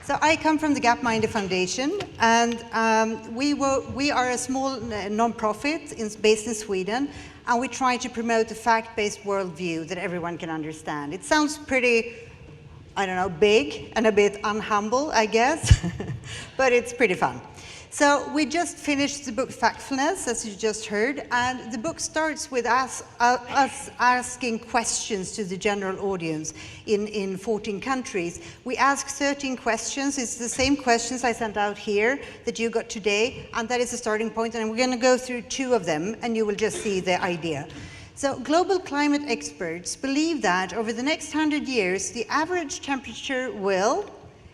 So I come from the Gapminder Foundation, and we are a small non-profit based in Sweden, and we try to promote a fact-based worldview that everyone can understand. It sounds pretty, I don't know, big and a bit unhumble, I guess, but it's pretty fun. So we just finished the book Factfulness, as you just heard, and the book starts with us asking questions to the general audience in 14 countries. We ask 13 questions. It's the same questions I sent out here that you got today, and that is the starting point, and we're going to go through 2 of them, and you will just see the idea. So global climate experts believe that over the next 100 years, the average temperature will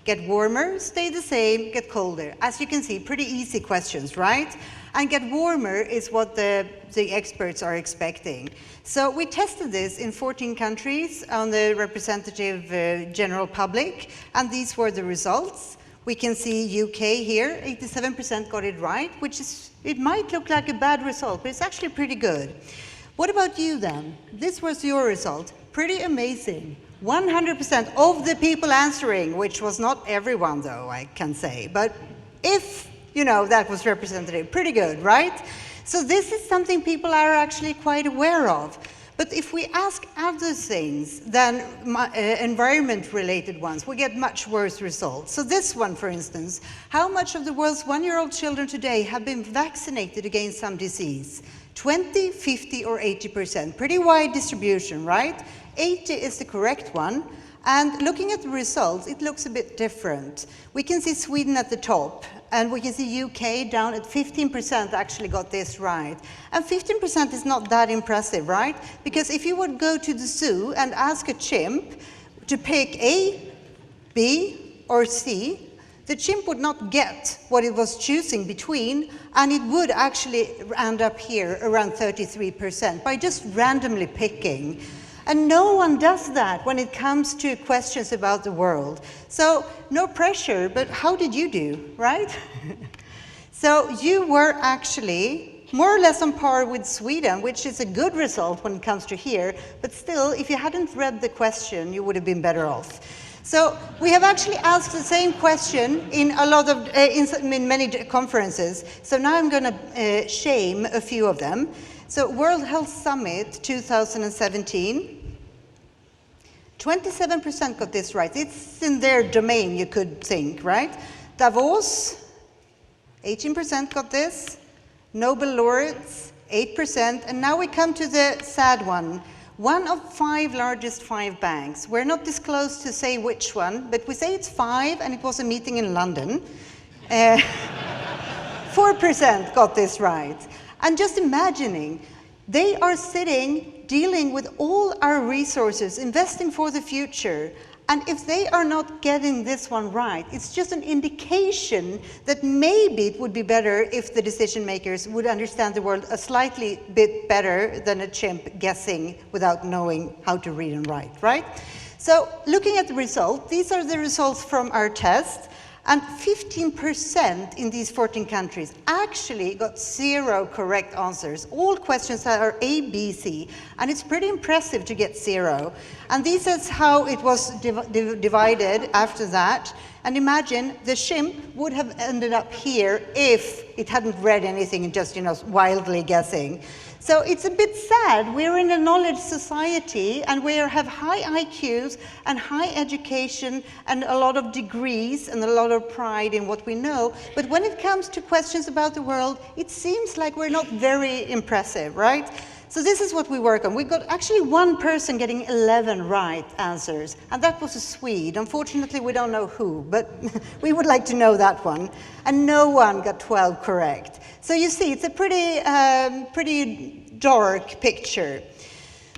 get warmer, stay the same, get colder. As you can see, pretty easy questions, right? And get warmer is what the experts are expecting. So we tested this in 14 countries on the representative general public, and these were the results. We can see UK here, 87% got it right, which is, it might look like a bad result, but it's actually pretty good. What about you then? This was your result. Pretty amazing. 100% of the people answering, which was not everyone though, I can say, but if, you know, that was representative, pretty good, right? So this is something people are actually quite aware of. But if we ask other things than environment-related ones, we get much worse results. So this one, for instance, how much of the world's 1-year-old children today have been vaccinated against some disease? 20, 50, or 80%. Pretty wide distribution, right? 80 is the correct one. And looking at the results, it looks a bit different. We can see Sweden at the top, and we can see UK down at 15% actually got this right. And 15% is not that impressive, right? Because if you would go to the zoo and ask a chimp to pick A, B, or C, the chimp would not get what it was choosing between, and it would actually end up here around 33% by just randomly picking. And no one does that when it comes to questions about the world. So no pressure, but how did you do, right? So you were actually more or less on par with Sweden, which is a good result when it comes to here, but still, if you hadn't read the question, you would have been better off. So we have actually asked the same question in a lot of, in many conferences. So now I'm going to shame a few of them. So World Health Summit 2017, 27% got this right. It's in their domain, you could think, right? Davos, 18% got this. Nobel laureates, 8%. And now we come to the sad one. One of 5 largest 5 banks. We're not disclosed to say which one, but we say it's 5, and it was a meeting in London. 4% got this right. And just imagining, they are sitting, dealing with all our resources, investing for the future. And if they are not getting this one right, it's just an indication that maybe it would be better if the decision makers would understand the world a slightly bit better than a chimp guessing without knowing how to read and write, right? So looking at the result, these are the results from our test. And 15% in these 14 countries actually got 0 correct answers. All questions that are A, B, C. And it's pretty impressive to get 0. And this is how it was divided after that. And imagine the chimp would have ended up here if it hadn't read anything and just, you know, wildly guessing. So it's a bit sad. We're in a knowledge society, and we have high IQs and high education and a lot of degrees and a lot of pride in what we know. But when it comes to questions about the world, it seems like we're not very impressive, right? So this is what we work on. We got actually 1 person getting 11 right answers, and that was a Swede. Unfortunately, we don't know who, but we would like to know that one. And no one got 12 correct. So you see, it's a pretty dark picture.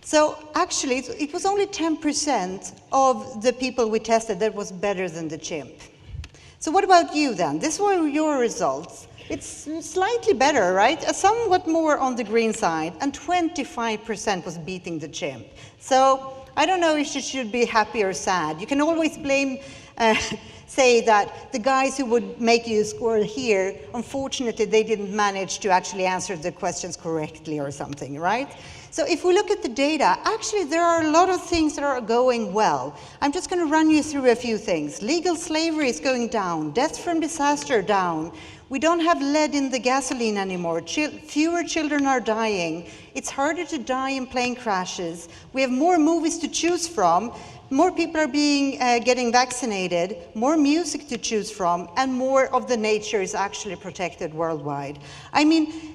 So actually, it was only 10% of the people we tested that was better than the chimp. So what about you then? These were your results. It's slightly better, right? Somewhat more on the green side, and 25% was beating the chimp. So I don't know if you should be happy or sad. You can always blame, say that the guys who would make you score here, unfortunately, they didn't manage to actually answer the questions correctly or something, right? So if we look at the data, actually there are a lot of things that are going well. I'm just going to run you through a few things. Legal slavery is going down, death from disaster down. We don't have lead in the gasoline anymore. Fewer children are dying. It's harder to die in plane crashes. We have more movies to choose from. More people are getting vaccinated, more music to choose from, and more of the nature is actually protected worldwide. I mean,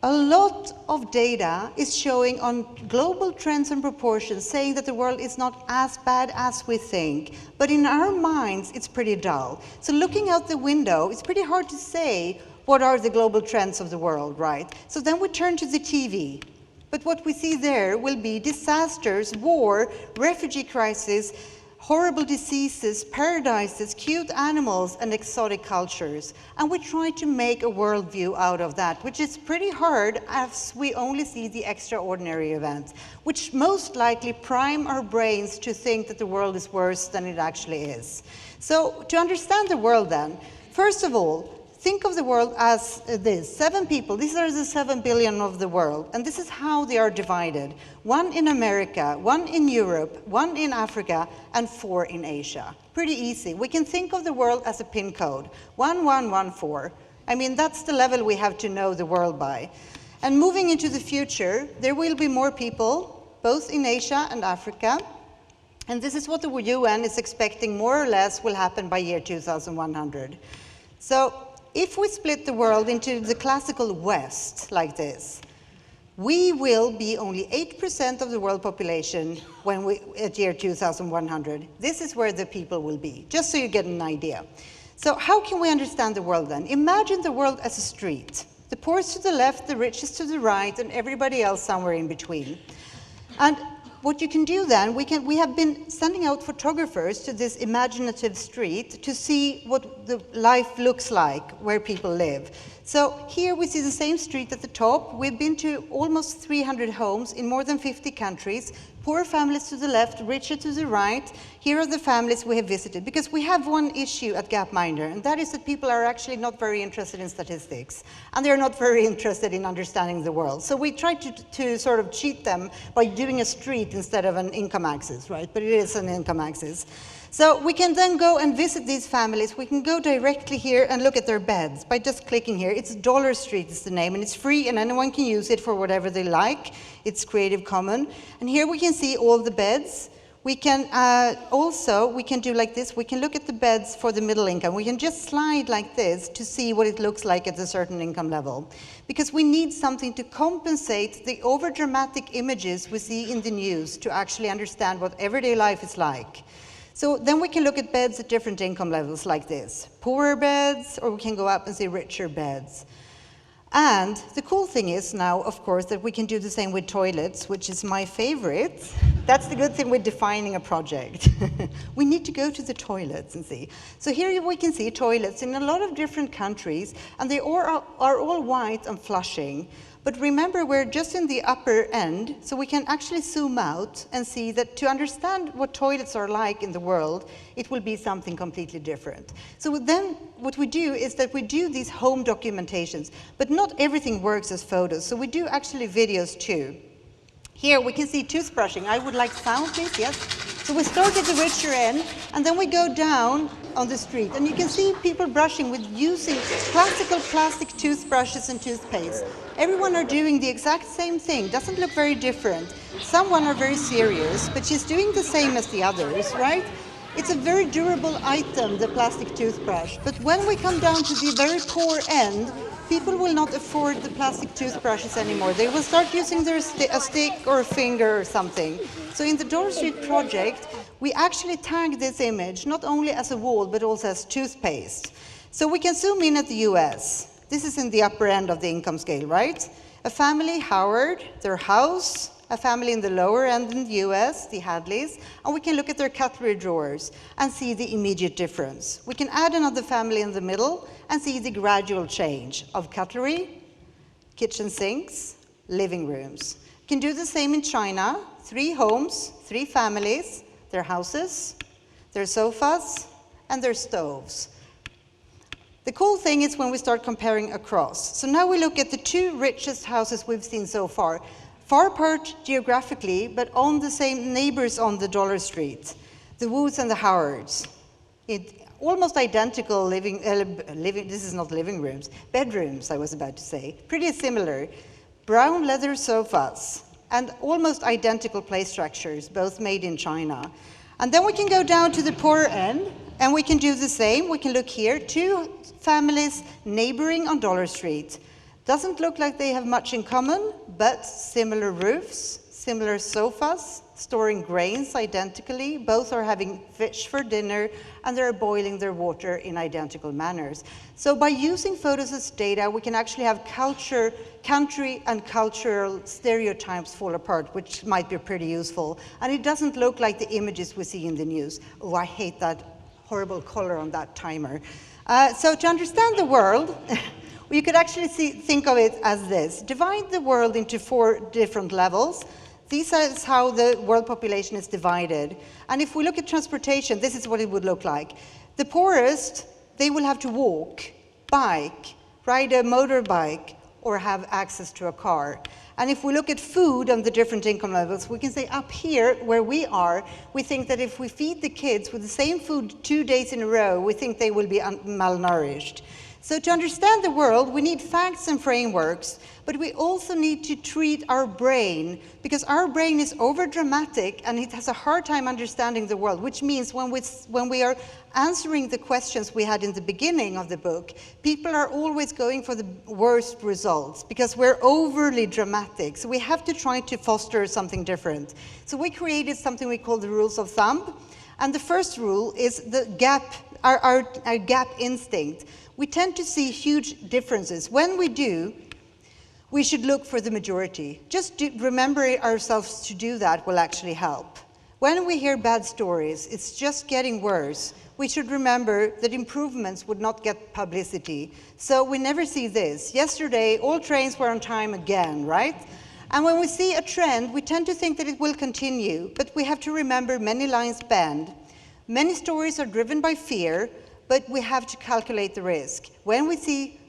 a lot of data is showing on global trends and proportions saying that the world is not as bad as we think, but in our minds it's pretty dull. So looking out the window, it's pretty hard to say what are the global trends of the world, right? So then we turn to the TV. But what we see there will be disasters, war, refugee crisis, horrible diseases, paradises, cute animals, and exotic cultures. And we try to make a worldview out of that, which is pretty hard as we only see the extraordinary events, which most likely prime our brains to think that the world is worse than it actually is. So to understand the world then, first of all, think of the world as this, 7 people. These are the 7 billion of the world, and this is how they are divided. 1 in America, 1 in Europe, 1 in Africa, and 4 in Asia. Pretty easy. We can think of the world as a pin code, 1114. I mean, that's the level we have to know the world by. And moving into the future, there will be more people, both in Asia and Africa, and this is what the UN is expecting more or less will happen by year 2100. So, if we split the world into the classical West like this, we will be only 8% of the world population at year 2100. This is where the people will be, just so you get an idea. So how can we understand the world then? Imagine the world as a street. The poorest to the left, the richest to the right, and everybody else somewhere in between. And what you can do then, we have been sending out photographers to this imaginative street to see what the life looks like where people live. So here we see the same street at the top. We've been to almost 300 homes in more than 50 countries. Poor families to the left, richer to the right. Here are the families we have visited. Because we have one issue at Gapminder, and that is that people are actually not very interested in statistics. And they're not very interested in understanding the world. So we try to sort of cheat them by doing a street instead of an income axis, right? But it is an income axis. So we can then go and visit these families. We can go directly here and look at their beds by just clicking here. It's Dollar Street is the name, and it's free, and anyone can use it for whatever they like. It's Creative Commons. And here we can see all the beds. We can we can do like this. We can look at the beds for the middle income. We can just slide like this to see what it looks like at a certain income level. Because we need something to compensate the overdramatic images we see in the news to actually understand what everyday life is like. So then we can look at beds at different income levels like this. Poorer beds, or we can go up and see richer beds. And the cool thing is now, of course, that we can do the same with toilets, which is my favorite. That's the good thing with defining a project. We need to go to the toilets and see. So here we can see toilets in a lot of different countries, and they are all white and flushing. But remember, we're just in the upper end, so we can actually zoom out and see that to understand what toilets are like in the world, it will be something completely different. So then what we do is that we do these home documentations, but not everything works as photos, so we do actually videos too. Here we can see toothbrushing. I would like sound, please, yes? So we start at the richer end, and then we go down on the street, and you can see people brushing with using classical plastic toothbrushes and toothpaste. Everyone are doing the exact same thing, doesn't look very different. Someone are very serious, but she's doing the same as the others, right? It's a very durable item, the plastic toothbrush, but when we come down to the very poor end, people will not afford the plastic toothbrushes anymore. They will start using a stick or a finger or something. So in the Dollar Street project, we actually tag this image, not only as a wall, but also as toothpaste. So we can zoom in at the US. This is in the upper end of the income scale, right? A family, Howard, their house, a family in the lower end in the US, the Hadleys, and we can look at their cutlery drawers and see the immediate difference. We can add another family in the middle and see the gradual change of cutlery, kitchen sinks, living rooms. We can do the same in China, 3 homes, 3 families, their houses, their sofas, and their stoves. The cool thing is when we start comparing across. So now we look at the 2 richest houses we've seen so far. far apart geographically, but on the same neighbors on the Dollar Street, the Woods and the Howards. Almost identical this is not living rooms, bedrooms, I was about to say, pretty similar. Brown leather sofas and almost identical play structures, both made in China. And then we can go down to the poorer end, and we can do the same. We can look here, two families neighboring on Dollar Street. Doesn't look like they have much in common, but similar roofs, similar sofas, storing grains identically. Both are having fish for dinner, and they're boiling their water in identical manners. So by using photos as data, we can actually have country and cultural stereotypes fall apart, which might be pretty useful. And it doesn't look like the images we see in the news. Oh, I hate that horrible color on that timer. So to understand the world, you could actually think of it as this. Divide the world into 4 different levels. This is how the world population is divided. And if we look at transportation, this is what it would look like. The poorest, they will have to walk, bike, ride a motorbike, or have access to a car. And if we look at food on the different income levels, we can say up here, where we are, we think that if we feed the kids with the same food 2 days in a row, we think they will be malnourished. So to understand the world, we need facts and frameworks, but we also need to treat our brain, because our brain is over-dramatic and it has a hard time understanding the world, which means when we are answering the questions we had in the beginning of the book, people are always going for the worst results because we're overly dramatic. So we have to try to foster something different. So we created something we call the rules of thumb. And the first rule is the gap, our gap instinct. We tend to see huge differences. When we do, we should look for the majority. Just remember ourselves to do that will actually help. When we hear bad stories, it's just getting worse, we should remember that improvements would not get publicity. So we never see this. Yesterday, all trains were on time again, right? And when we see a trend, we tend to think that it will continue, but we have to remember many lines bend. Many stories are driven by fear, but we have to calculate the risk. When we see,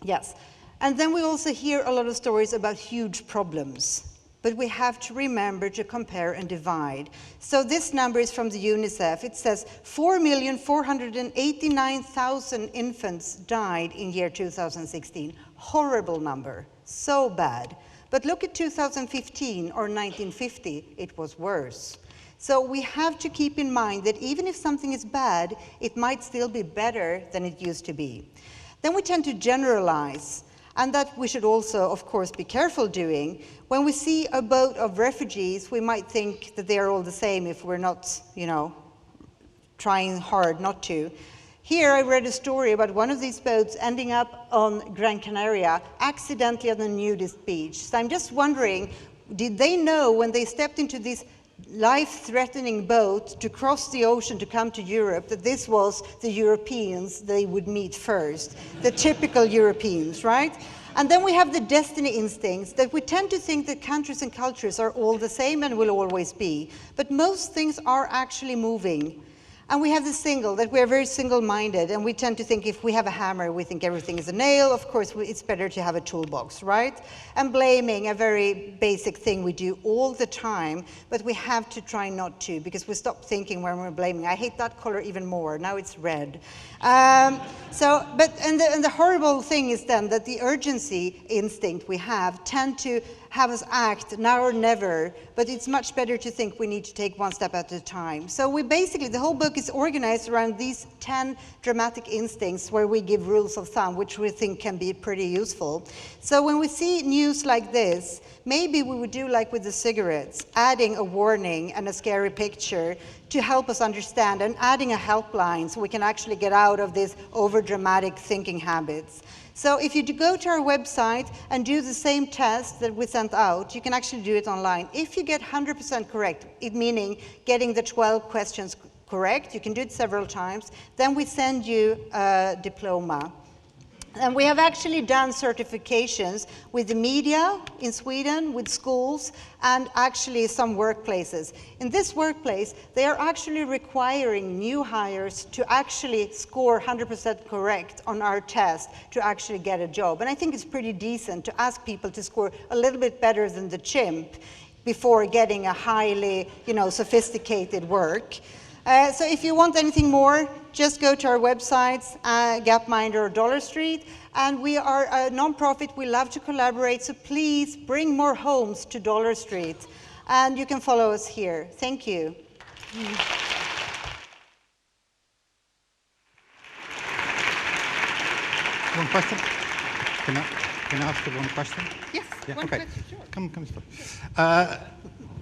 yes. And then we also hear a lot of stories about huge problems, but we have to remember to compare and divide. So this number is from the UNICEF. It says 4,489,000 infants died in year 2016. Horrible number, so bad. But look at 2015 or 1950, it was worse. So we have to keep in mind that even if something is bad, it might still be better than it used to be. Then we tend to generalize, and that we should also, of course, be careful doing. When we see a boat of refugees, we might think that they are all the same if we're not, trying hard not to. Here I read a story about one of these boats ending up on Gran Canaria, accidentally on a nudist beach. So I'm just wondering, did they know when they stepped into this life-threatening boat to cross the ocean to come to Europe that this was the Europeans they would meet first, the typical Europeans, right? And then we have the destiny instincts that we tend to think that countries and cultures are all the same and will always be, but most things are actually moving. And we have the single, that we are very single-minded, and we tend to think if we have a hammer, we think everything is a nail. Of course, it's better to have a toolbox, right? And blaming, a very basic thing we do all the time, but we have to try not to, because we stop thinking when we're blaming. I hate that color even more. Now it's red. And the horrible thing is then that the urgency instinct we have tend to have us act now or never, but it's much better to think we need to take one step at a time. So we basically, the whole book is organized around these 10 dramatic instincts where we give rules of thumb, which we think can be pretty useful. So when we see news like this, maybe we would do like with the cigarettes, adding a warning and a scary picture to help us understand, and adding a helpline so we can actually get out of these over-dramatic thinking habits. So if you go to our website and do the same test that we sent out, you can actually do it online. If you get 100% correct, it meaning getting the 12 questions correct, you can do it several times, then we send you a diploma. And we have actually done certifications with the media in Sweden, with schools, and actually some workplaces. In this workplace, they are actually requiring new hires to actually score 100% correct on our test to actually get a job. And I think it's pretty decent to ask people to score a little bit better than the chimp before getting a highly, sophisticated work. So if you want anything more, just go to our websites, Gapminder or Dollar Street. And we are a non-profit. We love to collaborate. So please bring more homes to Dollar Street. And you can follow us here. Thank you. One question? Can I ask you one question? Yes, yeah, one okay. question, sure. Come.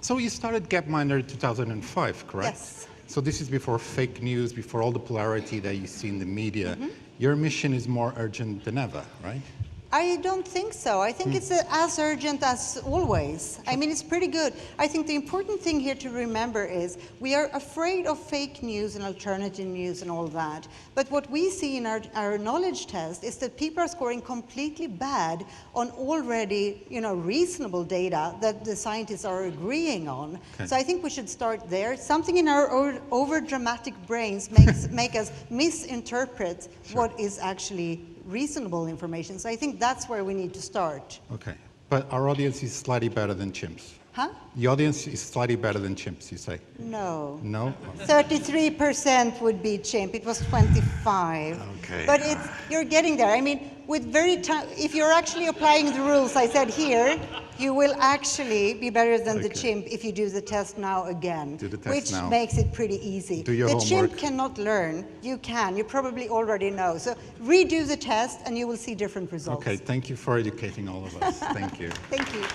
So you started Gapminder in 2005, correct? Yes. So this is before fake news, before all the polarity that you see in the media. Your mission is more urgent than ever, right? I don't think so. I think it's as urgent as always. I mean, it's pretty good. I think the important thing here to remember is we are afraid of fake news and alternative news and all that. But what we see in our knowledge test is that people are scoring completely bad on already, reasonable data that the scientists are agreeing on. Okay. So I think we should start there. Something in our over-dramatic brains make us misinterpret what is actually reasonable information. So I think that's where we need to start. Okay, but our audience is slightly better than chimps. Huh? The audience is slightly better than chimps, you say? No. No? 33% would be chimp. It was 25. Okay. But you're getting there. I mean, if you're actually applying the rules I said here, you will actually be better than the chimp if you do the test now again. Do the test which now. Makes it pretty easy. Do your the homework. Chimp cannot learn. You can. You probably already know. So redo the test and you will see different results. Okay, thank you for educating all of us. Thank you. Thank you.